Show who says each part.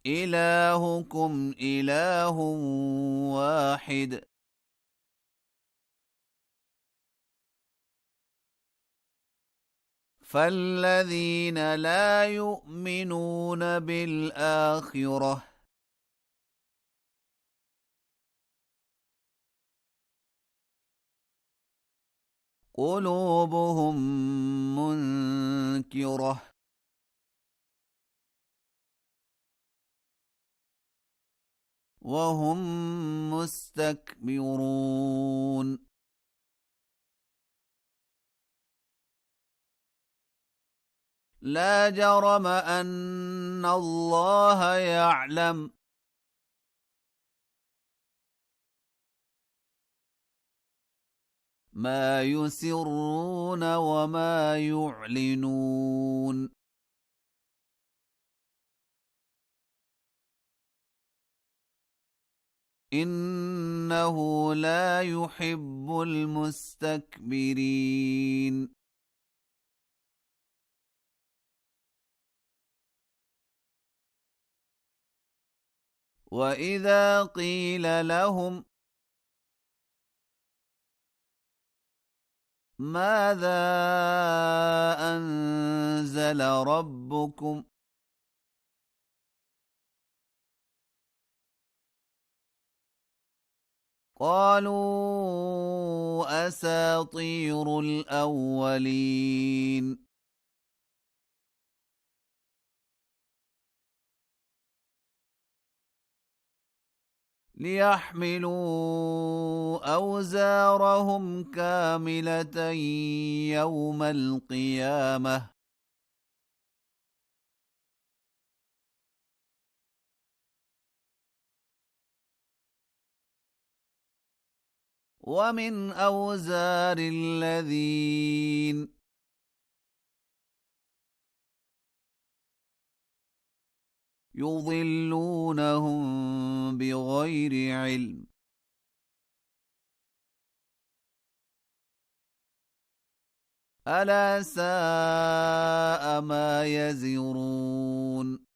Speaker 1: إلهكم إله واحد فالذين لا يؤمنون بالآخرة قلوبهم منكرة وهم مستكبرون لا جرم أن الله يعلم ما يسرون وما يعلنون إنه لا يحب المستكبرين وإذا قيل لهم ماذا أنزل ربكم قالوا أساطير الأولين ليحملوا أوزارهم كاملة يوم القيامة ومن أوزار الذين يضلونهم بغير علم ألا ساء ما يزرون